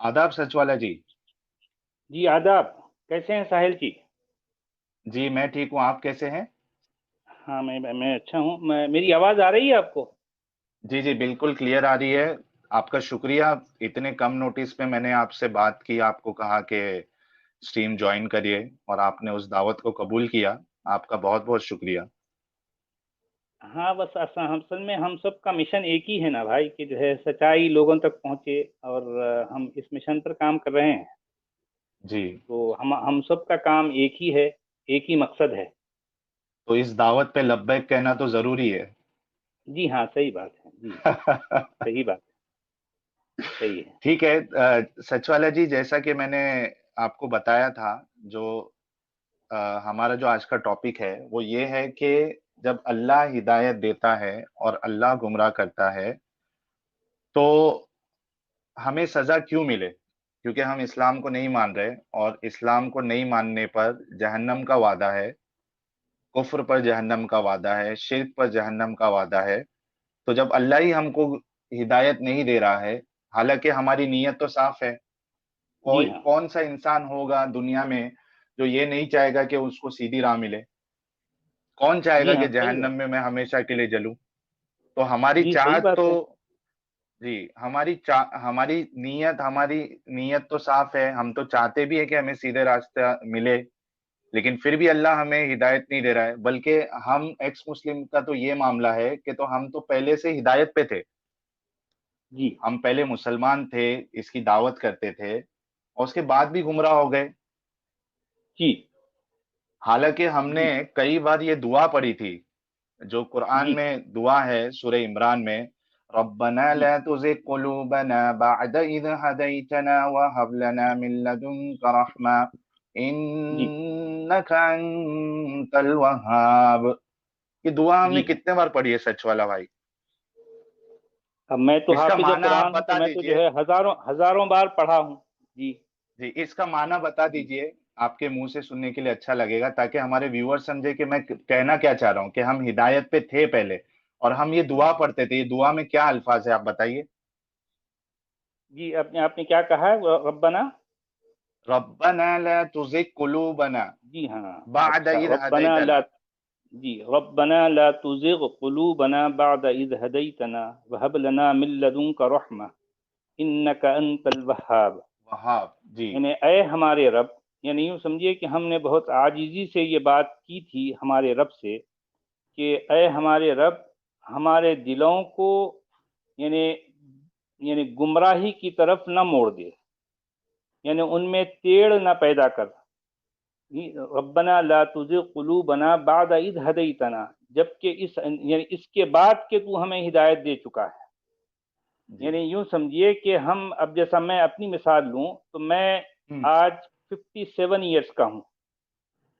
आदाब सच वाला जी। जी आदाब। कैसे हैं साहिल जी? जी मैं ठीक हूँ, आप कैसे हैं? हाँ, मैं अच्छा हूँ। मेरी आवाज़ आ रही है आपको? जी जी बिल्कुल क्लियर आ रही है। आपका शुक्रिया। इतने कम नोटिस में मैंने आपसे बात की, आपको कहा कि स्ट्रीम ज्वाइन करिए और आपने उस दावत को कबूल किया। आपका बहुत बहुत शुक्रिया। हाँ, बस असल में हम सब का मिशन एक ही है ना भाई, कि जो है सच्चाई लोगों तक पहुँचे। और हम इस मिशन पर काम कर रहे हैं। जी। तो हम सब का काम एक ही है, एक ही मकसद है। तो इस दावत पे लब्बैक कहना तो जरूरी है। जी हाँ, सही बात है जी। सही बात है, सही है। ठीक है। सच वाला जी, जैसा कि मैंने आपको बताया था, जो हमारा जो आज का टॉपिक है वो ये है कि जब अल्लाह हिदायत देता है और अल्लाह गुमराह करता है तो हमें सजा क्यों मिले, क्योंकि हम इस्लाम को नहीं मान रहे, और इस्लाम को नहीं मानने पर जहन्नम का वादा है, कुफ्र पर जहन्नम का वादा है, शिर्क पर जहन्नम का वादा है। तो जब अल्लाह ही हमको हिदायत नहीं दे रहा है, हालांकि हमारी नीयत तो साफ है। जी कोई हाँ, कौन सा इंसान होगा दुनिया में जो ये नहीं चाहेगा कि उसको सीधी राह मिले? कौन जी चाहेगा हाँ, कि सही जहन्नम बात। में मैं हमेशा के लिए जलूं? तो हमारी जी, सही चाहत बात तो, है। जी, हमारी नीयत तो साफ है। हम तो चाहते भी है कि हमें सीधे रास्ता मिले, लेकिन फिर भी अल्लाह हमें हिदायत नहीं दे रहा है। बल्कि हम एक्स मुस्लिम का तो ये मामला है कि तो हम तो पहले से हिदायत पे थे। जी, हम पहले मुसलमान थे, इसकी दावत करते थे, और उसके बाद भी गुमराह हो गए। जी, हालांकि हमने जी, कई बार ये दुआ पढ़ी थी, जो कुरान जी, में दुआ है सूरह इमरान में, रब्बना जी, ला तुज़िग़ क़ुलूबना बअद इज़ हदैतना व हब लना मिन लदुनका रहमा जी, इन्नका अंतल वहाब। ये दुआ हमने जी। कितने बार पढ़ी है सच वाला भाई? अब मैं तो इसका हाफिज माना आप कुरान हूँ, तो बता मैं तो जो दीजिए। है हजारों हजारों बार पढ़ा हूँ। जी, जी, इसका माना बता जी। दीजिए। आपके मुंह से सुनने के लिए अच्छा लगेगा, ताकि हमारे व्यूअर समझे कि मैं कहना क्या चाह रहा हूँ, कि हम हिदायत पे थे पहले और हम ये दुआ पढ़ते थे। ये दुआ में क्या अल्फाज है, आप बताइए। जी, आपने आपने क्या कहा है? रब्बना। रब्बना ला तुज़िग़ कुलूबना जी हाँ। बअद अच्छा, is रब्बना La. हदैतना। Ji, रब्बना La तुज़िग़ क़ुलूबना बअद is हदैतना वहब लना मिन लदुनका रहमा इन्नका अंतल वहाब। वहाब जी। यानी ऐ हमारे रब, यानी यूँ समझिए कि हमने बहुत आजिज़ी से ये बात की थी हमारे रब से, कि ऐ हमारे रब, हमारे दिलों को यानी यानी गुमराही की तरफ न मोड़ दे, यानी उनमें टेढ़ न पैदा कर। रब्बना ला तुज़िग़ क़ुलूबना बअद इज़ हदैतना, जबकि इस यानी इसके बाद के तू हमें हिदायत दे चुका है। जी। यानी यूँ समझिए कि हम, अब जैसा मैं अपनी मिसाल लूँ, तो मैं हम्म। आज 57 ईयर्स का हूँ।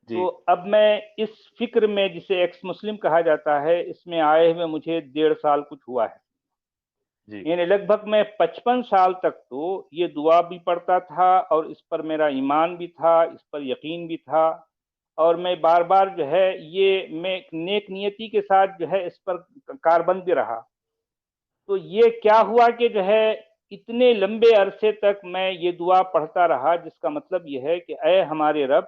जी। तो अब मैं इस फ़िक्र में, जिसे एक्स मुस्लिम कहा जाता है, इसमें आए हुए मुझे 1.5 साल कुछ हुआ है। जी। यानी लगभग मैं 55 साल तक तो ये दुआ भी पढ़ता था, और इस पर मेरा ईमान भी था, इस पर यकीन भी था। और मैं बार बार जो है, ये मैं एक नेक नियति के साथ जो है इस पर कारबंद भी रहा। तो ये क्या हुआ कि जो है, इतने लंबे अरसे तक मैं ये दुआ पढ़ता रहा, जिसका मतलब ये है कि ऐ हमारे रब,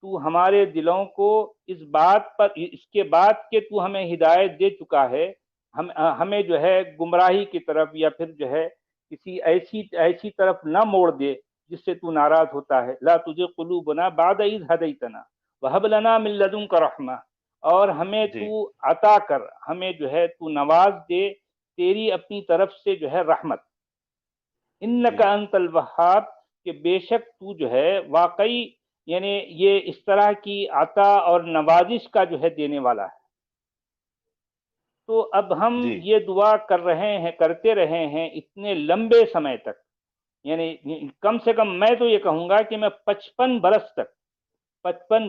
तू हमारे दिलों को इस बात पर, इसके बाद के तू हमें हिदायत दे चुका है, हमें जो है गुमराही की तरफ, या फिर जो है किसी ऐसी ऐसी तरफ ना मोड़ दे जिससे तू नाराज होता है। ला तुझे कुलूबना बाद इज हदैतना वहब लना मिन लदुनका रहमा, और हमें जी। तू अता कर, हमें जो है तू नवाज दे तेरी अपनी तरफ से जो है रहमत। जी। इन्नका अंतल वहाब, कि बेशक तू जो है वाकई, यानी ये इस तरह की अता और नवाजिश का जो है देने वाला है। तो अब हम जी। ये दुआ कर रहे हैं, करते रहे हैं इतने लंबे समय तक। यानी कम से कम मैं तो ये कहूँगा कि मैं 55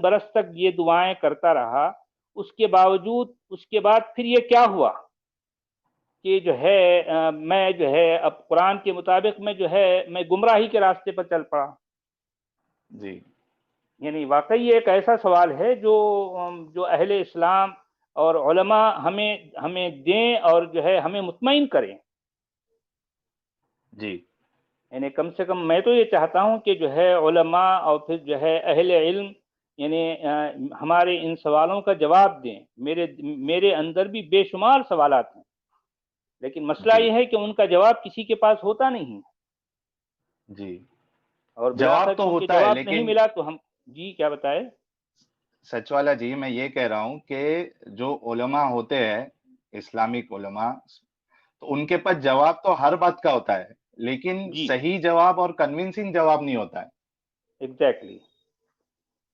बरस तक ये दुआएं करता रहा। उसके बावजूद, उसके बाद फिर ये क्या हुआ कि जो है, मैं जो है अब कुरान के मुताबिक मैं जो है, मैं गुमराही के रास्ते पर चल पड़ा। जी। यानी वाकई ये एक ऐसा सवाल है जो जो अहले इस्लाम और उलमा हमें हमें दें, और जो है हमें मुतमईन करें। जी। یعنی کم سے کم میں تو یہ چاہتا ہوں کہ جو ہے علماء اور پھر جو ہے اہل علم یعنی ہمارے ان سوالوں کا جواب دیں. میرے اندر بھی بے شمار سوالات ہیں، لیکن مسئلہ جی یہ ہے کہ ان کا جواب کسی کے پاس ہوتا نہیں، جی، اور جواب بلاخر تو چونکہ ہوتا ہے جواب نہیں لیکن ملا تو ہم. جی کیا بتائے؟ سچ والا جی، میں یہ کہہ رہا ہوں کہ جو علماء ہوتے ہیں، اسلامک علماء، تو ان کے پاس جواب تو ہر بات کا ہوتا ہے، لیکن جی صحیح جواب اور کنونسنگ جواب نہیں ہوتا ہے. ایگزیکٹلی.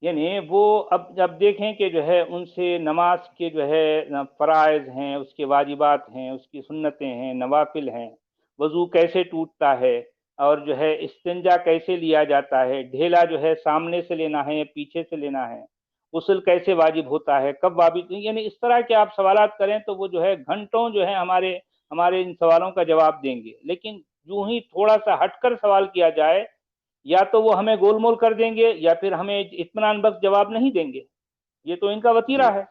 یعنی وہ اب جب دیکھیں کہ جو ہے ان سے نماز کے جو ہے فرائض ہیں، اس کے واجبات ہیں، اس کی سنتیں ہیں، نوافل ہیں، وضو کیسے ٹوٹتا ہے، اور جو ہے استنجا کیسے لیا جاتا ہے، ڈھیلا جو ہے سامنے سے لینا ہے یا پیچھے سے لینا ہے، غسل کیسے واجب ہوتا ہے، کب واجب، یعنی اس طرح کے آپ سوالات کریں تو وہ جو ہے گھنٹوں جو ہے ہمارے ان سوالوں کا جواب دیں گے. لیکن جو ہی تھوڑا سا ہٹ کر سوال کیا جائے، یا تو وہ ہمیں گول مول کر دیں گے یا پھر ہمیں اطمینان بخش جواب نہیں دیں گے. یہ تو ان کا جی وتیرہ ہے.